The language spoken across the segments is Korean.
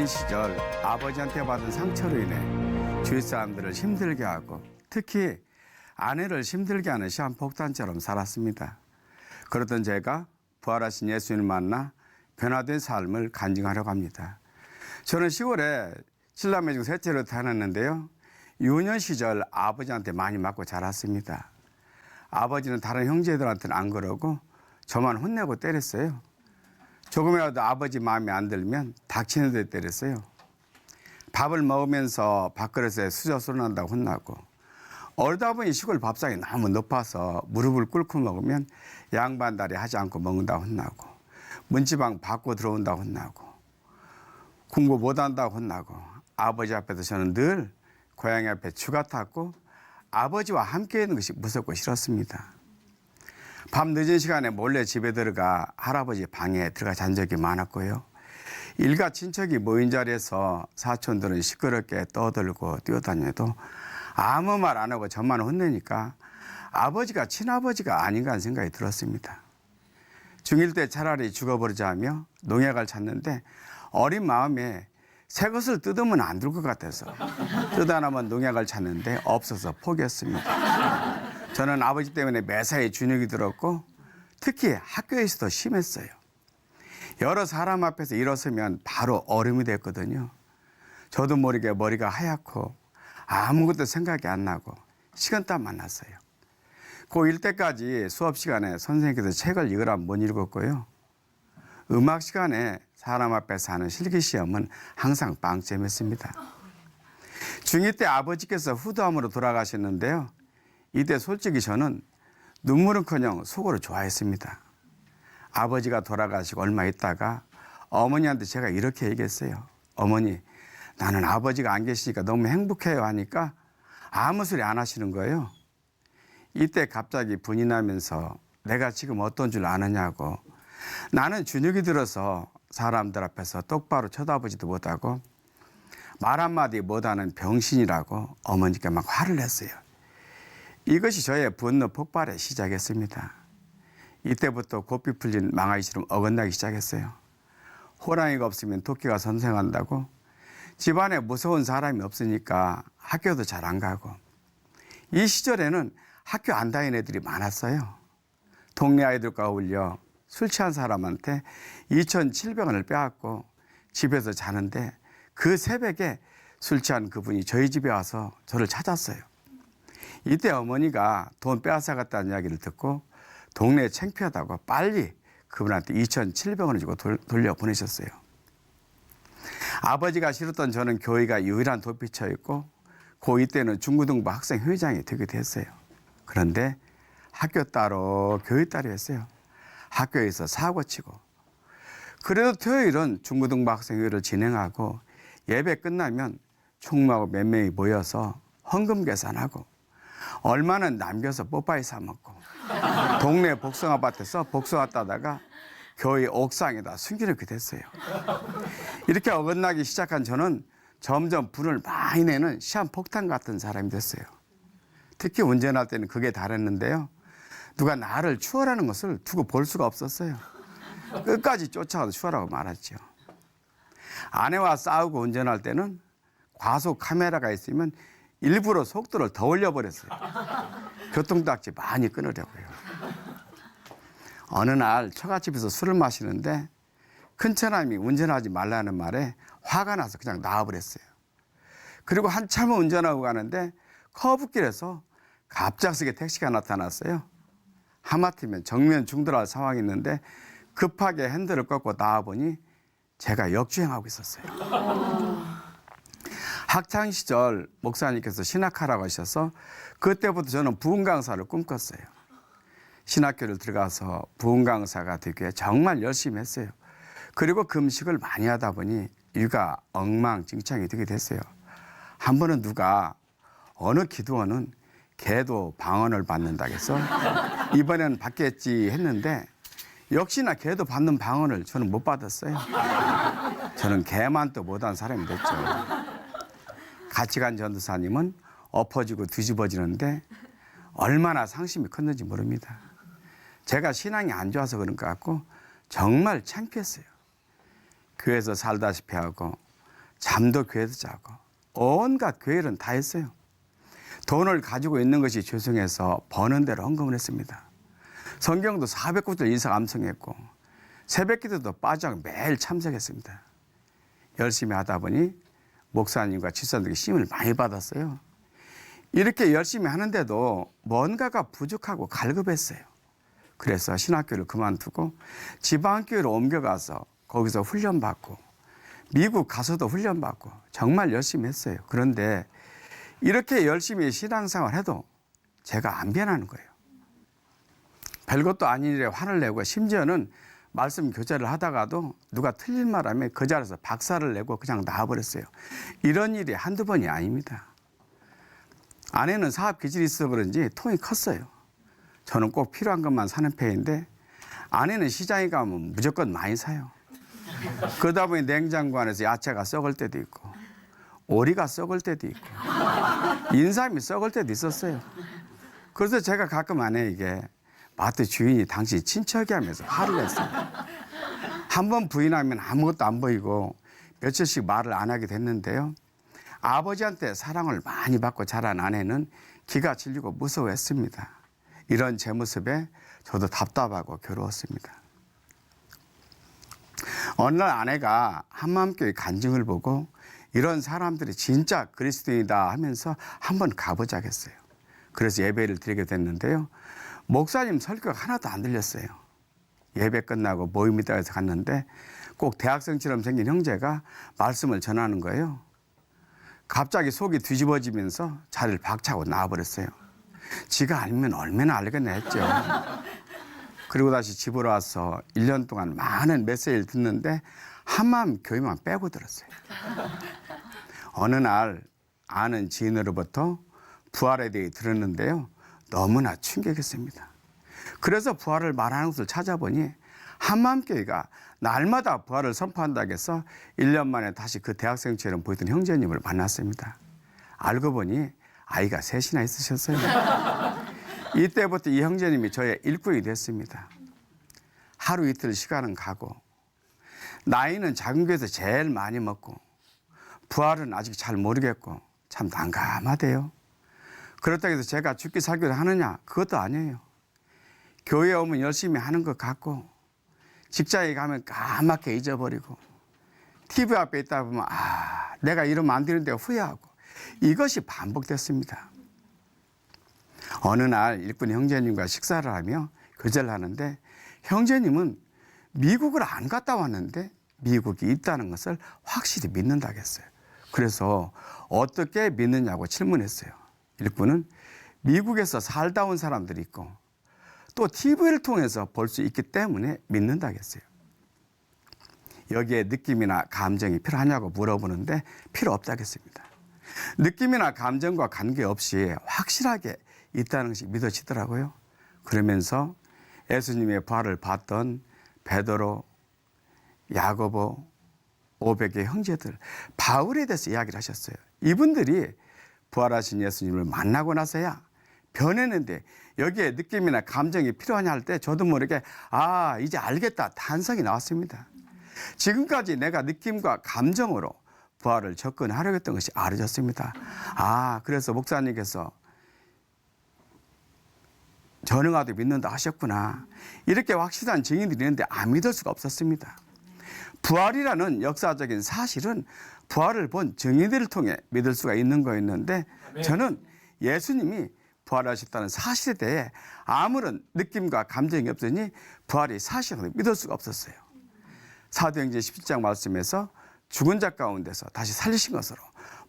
시절 아버지한테 받은 상처로 인해 주위 사람들을 힘들게 하고 특히 아내를 힘들게 하는 시한폭탄처럼 살았습니다. 그러던 제가 부활하신 예수님을 만나 변화된 삶을 간증하려고 합니다. 저는 시골에 신라매 중 셋째로 태어났는데요. 유년 시절 아버지한테 많이 맞고 자랐습니다. 아버지는 다른 형제들한테는 안 그러고 저만 혼내고 때렸어요. 조금이라도 아버지 마음에 안 들면 닥치는 데 때렸어요. 밥을 먹으면서 밥그릇에 수저소리 난다고 혼나고, 어리다 보니 시골 밥상이 너무 높아서 무릎을 꿇고 먹으면 양반다리 하지 않고 먹는다고 혼나고, 문지방 받고 들어온다고 혼나고, 공부 못한다고 혼나고, 아버지 앞에서 저는 늘 고양이 앞에 쥐가 탔고 아버지와 함께 있는 것이 무섭고 싫었습니다. 밤 늦은 시간에 몰래 집에 들어가 할아버지 방에 들어가 잔 적이 많았고요. 일가 친척이 모인 자리에서 사촌들은 시끄럽게 떠들고 뛰어다녀도 아무 말 안 하고 저만 혼내니까 아버지가 친아버지가 아닌가 하는 생각이 들었습니다. 중1 때 차라리 죽어버리자 하며 농약을 찾는데 어린 마음에 새 것을 뜯으면 안 될 것 같아서 뜯어 나면 농약을 찾는데 없어서 포기했습니다. 저는 아버지 때문에 매사에 주눅이 들었고 특히 학교에서도 심했어요. 여러 사람 앞에서 일어서면 바로 얼음이 됐거든요. 저도 모르게 머리가 하얗고 아무것도 생각이 안 나고 식은땀만 났어요. 고1 때까지 수업 시간에 선생님께서 책을 읽으라면 못 읽었고요. 음악 시간에 사람 앞에서 하는 실기시험은 항상 빵점이었습니다. 중2 때 아버지께서 후두암으로 돌아가셨는데요. 이때 솔직히 저는 눈물은커녕 속으로 좋아했습니다. 아버지가 돌아가시고 얼마 있다가 어머니한테 제가 이렇게 얘기했어요. 어머니, 나는 아버지가 안 계시니까 너무 행복해요 하니까 아무 소리 안 하시는 거예요. 이때 갑자기 분이 나면서 내가 지금 어떤 줄 아느냐고, 나는 주눅이 들어서 사람들 앞에서 똑바로 쳐다보지도 못하고 말 한마디 못하는 병신이라고 어머니께 막 화를 냈어요. 이것이 저의 분노 폭발의 시작이었습니다. 이때부터 고삐 풀린 망아이처럼 어긋나기 시작했어요. 호랑이가 없으면 토끼가 선생한다고, 집안에 무서운 사람이 없으니까 학교도 잘 안 가고, 이 시절에는 학교 안 다니는 애들이 많았어요. 동네 아이들과 어울려 술 취한 사람한테 2,700원을 빼앗고 집에서 자는데 그 새벽에 술 취한 그분이 저희 집에 와서 저를 찾았어요. 이때 어머니가 돈 빼앗아갔다는 이야기를 듣고 동네에 창피하다고 빨리 그분한테 2,700원을 주고 돌려보내셨어요. 아버지가 싫었던 저는 교회가 유일한 도피처였고 고2 때는 중고등부 학생회장이 되기도 했어요. 그런데 학교 따로 교회 따로 했어요. 학교에서 사고치고. 그래도 토요일은 중고등부 학생회를 진행하고 예배 끝나면 총무하고 몇 명이 모여서 헌금 계산하고 얼마는 남겨서 뽀빠이 사 먹고 동네 복숭아밭에서 복숭아 따다가 교회 옥상에다 숨기놓게 됐어요. 이렇게 어긋나기 시작한 저는 점점 불을 많이 내는 시한폭탄 같은 사람이 됐어요. 특히 운전할 때는 그게 다랬는데요. 누가 나를 추월하는 것을 두고 볼 수가 없었어요. 끝까지 쫓아가서 추월하고 말았죠. 아내와 싸우고 운전할 때는 과속 카메라가 있으면 일부러 속도를 더 올려버렸어요. 교통딱지 많이 끊으려고요. 어느 날 처갓집에서 술을 마시는데 큰처남이 운전하지 말라는 말에 화가 나서 그냥 나와버렸어요. 그리고 한참을 운전하고 가는데 커브길에서 갑작스레 택시가 나타났어요. 하마터면 정면 충돌할 상황이 있는데 급하게 핸들을 꺾고 나와보니 제가 역주행하고 있었어요. 학창시절 목사님께서 신학하라고 하셔서 그때부터 저는 부흥 강사를 꿈꿨어요. 신학교를 들어가서 부흥 강사가 되기 위해 정말 열심히 했어요. 그리고 금식을 많이 하다 보니 육아 엉망진창이 되게 됐어요. 한 번은 누가 어느 기도원은 개도 방언을 받는다고 해서 이번에는 받겠지 했는데 역시나 개도 받는 방언을 저는 못 받았어요. 저는 개만 또 못한 사람이 됐죠. 같이 간 전도사님은 엎어지고 뒤집어지는데 얼마나 상심이 컸는지 모릅니다. 제가 신앙이 안 좋아서 그런 것 같고 정말 창피했어요. 교회에서 살다시피 하고 잠도 교회에서 자고 온갖 교회는 다 했어요. 돈을 가지고 있는 것이 죄송해서 버는 대로 헌금을 했습니다. 성경도 400구절 이상 암송했고 새벽기도도 빠져나가고 매일 참석했습니다. 열심히 하다 보니 목사님과 집사님들에게 힘을 많이 받았어요. 이렇게 열심히 하는데도 뭔가가 부족하고 갈급했어요. 그래서 신학교를 그만두고 지방교회로 옮겨가서 거기서 훈련받고 미국 가서도 훈련받고 정말 열심히 했어요. 그런데 이렇게 열심히 신앙생활 해도 제가 안 변하는 거예요. 별것도 아닌 일에 화를 내고 심지어는 말씀 교제를 하다가도 누가 틀린 말하면 그 자리에서 박살을 내고 그냥 나와버렸어요. 이런 일이 한두 번이 아닙니다. 아내는 사업 기질이 있어 그런지 통이 컸어요. 저는 꼭 필요한 것만 사는 편인데 아내는 시장에 가면 무조건 많이 사요. 그러다 보니 냉장고 안에서 야채가 썩을 때도 있고 오리가 썩을 때도 있고 인삼이 썩을 때도 있었어요. 그래서 제가 가끔 아내에게 마트 주인이 당신 친척이 하면서 화를 냈어요. 한 번 부인하면 아무것도 안 보이고 며칠씩 말을 안 하게 됐는데요. 아버지한테 사랑을 많이 받고 자란 아내는 기가 질리고 무서워했습니다. 이런 제 모습에 저도 답답하고 괴로웠습니다. 어느 날 아내가 한마음교회 간증을 보고 이런 사람들이 진짜 그리스도인이다 하면서 한번 가보자겠어요. 그래서 예배를 드리게 됐는데요. 목사님 설교가 하나도 안 들렸어요. 예배 끝나고 모임이다 해서 갔는데 꼭 대학생처럼 생긴 형제가 말씀을 전하는 거예요. 갑자기 속이 뒤집어지면서 자리를 박차고 나와버렸어요. 지가 알면 얼마나 알겠나 했죠. 그리고 다시 집으로 와서 1년 동안 많은 메시지를 듣는데 한마음 교회만 빼고 들었어요. 어느 날 아는 지인으로부터 부활에 대해 들었는데요. 너무나 충격했습니다. 그래서 부활을 말하는 곳을 찾아보니 한마음교회가 날마다 부활을 선포한다고 해서 1년 만에 다시 그 대학생처럼 보이던 형제님을 만났습니다. 알고 보니 아이가 셋이나 있으셨어요. 이때부터 이 형제님이 저의 일꾼이 됐습니다. 하루 이틀 시간은 가고 나이는 작은 교회에서 제일 많이 먹고 부활은 아직 잘 모르겠고 참 난감하대요. 그렇다고 해서 제가 죽기 살기를 하느냐? 그것도 아니에요. 교회에 오면 열심히 하는 것 같고 직장에 가면 까맣게 잊어버리고 TV 앞에 있다 보면 내가 이러면 안 되는데 후회하고 이것이 반복됐습니다. 어느 날 일꾼 형제님과 식사를 하며 교제를 하는데 형제님은 미국을 안 갔다 왔는데 미국이 있다는 것을 확실히 믿는다고 했어요. 그래서 어떻게 믿느냐고 질문했어요. 일꾼은 미국에서 살다 온 사람들이 있고 또 TV를 통해서 볼 수 있기 때문에 믿는다고 했어요. 여기에 느낌이나 감정이 필요하냐고 물어보는데 필요 없다고 했습니다. 느낌이나 감정과 관계없이 확실하게 있다는 것이 믿어지더라고요. 그러면서 예수님의 부활을 봤던 베드로, 야고보, 500의 형제들, 바울에 대해서 이야기를 하셨어요. 이분들이 부활하신 예수님을 만나고 나서야 변했는데 여기에 느낌이나 감정이 필요하냐 할 때 저도 모르게 이제 알겠다 탄성이 나왔습니다. 지금까지 내가 느낌과 감정으로 부활을 접근하려고 했던 것이 알아졌습니다. 그래서 목사님께서 전능하도 믿는다 하셨구나. 이렇게 확실한 증인들이 있는데 안 믿을 수가 없었습니다. 부활이라는 역사적인 사실은 부활을 본 증인들을 통해 믿을 수가 있는 거였는데 저는 예수님이 부활하셨다는 사실에 대해 아무런 느낌과 감정이 없으니 부활이 사실을 믿을 수가 없었어요. 사도행전 17장 말씀에서 죽은 자 가운데서 다시 살리신 것으로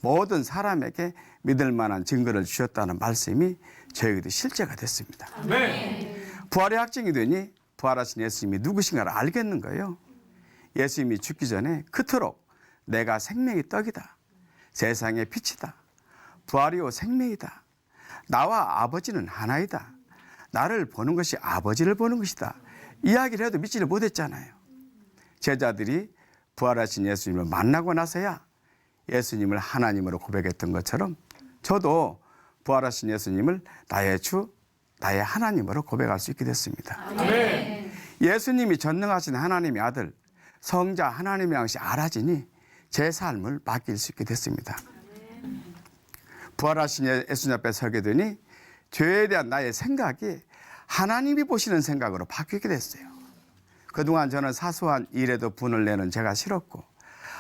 모든 사람에게 믿을 만한 증거를 주셨다는 말씀이 저에게도 실제가 됐습니다. 부활의 확증이 되니 부활하신 예수님이 누구신가를 알겠는 거예요. 예수님이 죽기 전에 그토록 내가 생명의 떡이다. 세상의 빛이다. 부활이요 생명이다. 나와 아버지는 하나이다. 나를 보는 것이 아버지를 보는 것이다. 이야기를 해도 믿지를 못했잖아요. 제자들이 부활하신 예수님을 만나고 나서야 예수님을 하나님으로 고백했던 것처럼 저도 부활하신 예수님을 나의 주, 나의 하나님으로 고백할 수 있게 됐습니다. 예수님이 전능하신 하나님의 아들, 성자 하나님의 양식 알아지니 제 삶을 맡길 수 있게 됐습니다. 부활하신 예수님 앞에 서게 되니 죄에 대한 나의 생각이 하나님이 보시는 생각으로 바뀌게 됐어요. 그동안 저는 사소한 일에도 분을 내는 제가 싫었고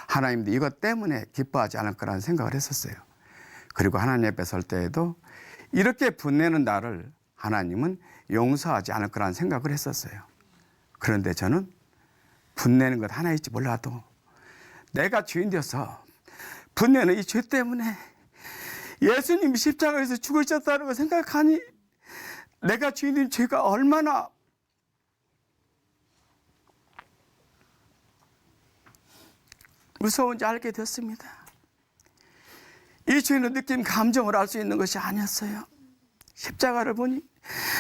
하나님도 이것 때문에 기뻐하지 않을 거라는 생각을 했었어요. 그리고 하나님 앞에 설 때에도 이렇게 분내는 나를 하나님은 용서하지 않을 거라는 생각을 했었어요. 그런데 저는 분내는 것 하나일지 몰라도 내가 주인 되어서 분내는 이 죄 때문에 예수님이 십자가에서 죽으셨다는 걸 생각하니 내가 주인인 죄가 얼마나 무서운지 알게 됐습니다. 이 죄는 느낀 감정을 알 수 있는 것이 아니었어요. 십자가를 보니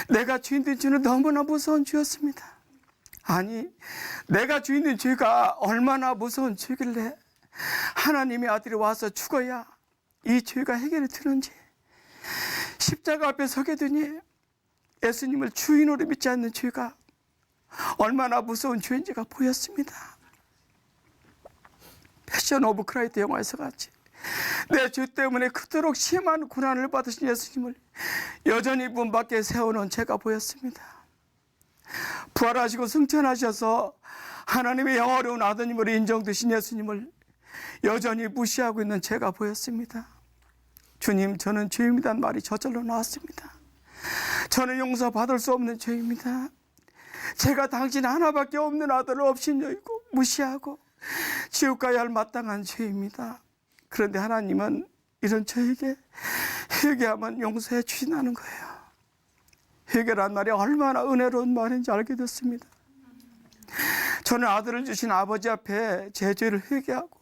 내가 주인된 죄는 너무나 무서운 죄였습니다. 아니, 내가 주인된 죄가 얼마나 무서운 죄길래 하나님의 아들이 와서 죽어야 이 죄가 해결이 되는지 십자가 앞에 서게 되니 예수님을 주인으로 믿지 않는 죄가 얼마나 무서운 죄인지가 보였습니다. 패션 오브 크라이트 영화에서 같이 내 죄 때문에 그토록 심한 고난을 받으신 예수님을 여전히 문 밖에 세워놓은 제가 보였습니다. 부활하시고 승천하셔서 하나님의 영어로운 아드님으로 인정되신 예수님을 여전히 무시하고 있는 제가 보였습니다. 주님, 저는 죄입니다는 말이 저절로 나왔습니다. 저는 용서받을 수 없는 죄입니다. 제가 당신 하나밖에 없는 아들을 업신여기고 무시하고 지옥 가야 할 마땅한 죄입니다. 그런데 하나님은 이런 저에게 회개하면 용서해 주신다는 거예요. 회개란 말이 얼마나 은혜로운 말인지 알게 됐습니다. 저는 아들을 주신 아버지 앞에 제 죄를 회개하고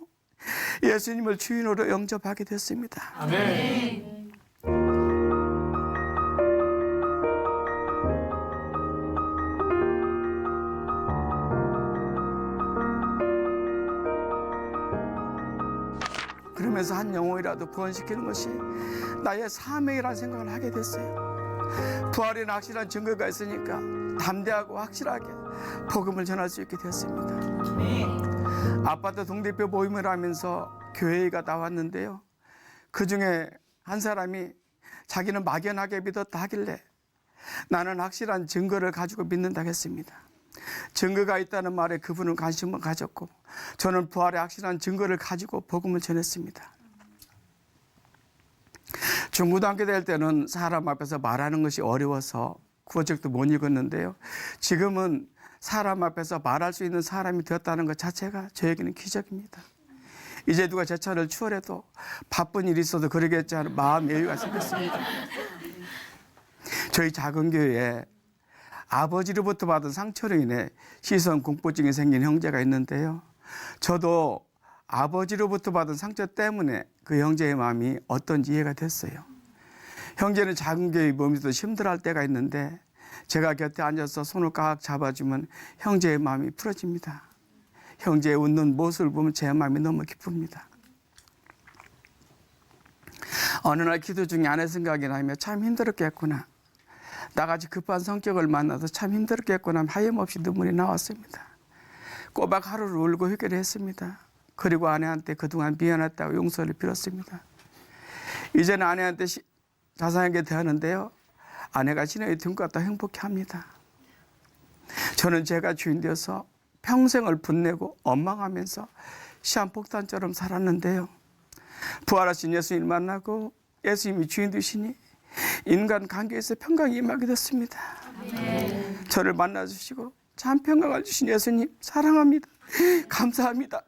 예수님을 주인으로 영접하게 됐습니다. 아멘. 그러면서 한 영혼이라도 구원시키는 것이 나의 사명이라는 생각을 하게 됐어요. 부활에 확실한 증거가 있으니까 담대하고 확실하게 복음을 전할 수 있게 됐습니다. 아파트 동대표 모임을 하면서 교회가 나왔는데요. 그중에 한 사람이 자기는 막연하게 믿었다 하길래 나는 확실한 증거를 가지고 믿는다고 했습니다. 증거가 있다는 말에 그분은 관심을 가졌고 저는 부활의 확실한 증거를 가지고 복음을 전했습니다. 중고등학교 될 때는 사람 앞에서 말하는 것이 어려워서 구어책도 못 읽었는데요. 지금은 사람 앞에서 말할 수 있는 사람이 되었다는 것 자체가 저에게는 기적입니다. 이제 누가 제 차를 추월해도 바쁜 일이 있어도 그러겠지 하는 마음 여유가 생겼습니다. 저희 작은 교회에 아버지로부터 받은 상처로 인해 시선 공포증이 생긴 형제가 있는데요. 저도 아버지로부터 받은 상처 때문에 그 형제의 마음이 어떤지 이해가 됐어요. 형제는 작은 교회 몸에서 힘들어할 때가 있는데 제가 곁에 앉아서 손을 꽉 잡아주면 형제의 마음이 풀어집니다. 형제의 웃는 모습을 보면 제 마음이 너무 기쁩니다. 어느 날 기도 중에 아내 생각이 나며 참 힘들었겠구나. 나같이 급한 성격을 만나서 참 힘들었겠구나 하염없이 눈물이 나왔습니다. 꼬박 하루를 울고 회개를 했습니다. 그리고 아내한테 그동안 미안했다고 용서를 빌었습니다. 이제는 아내한테 자상하게 대하는데요. 아내가 신의 등과 행복해합니다. 저는 제가 주인 되어서 평생을 분내고 원망하면서 시한폭탄처럼 살았는데요. 부활하신 예수님을 만나고 예수님이 주인 되시니 인간 관계에서 평강이 임하게 됐습니다. 저를 만나주시고 참 평강을 주신 예수님 사랑합니다. 감사합니다.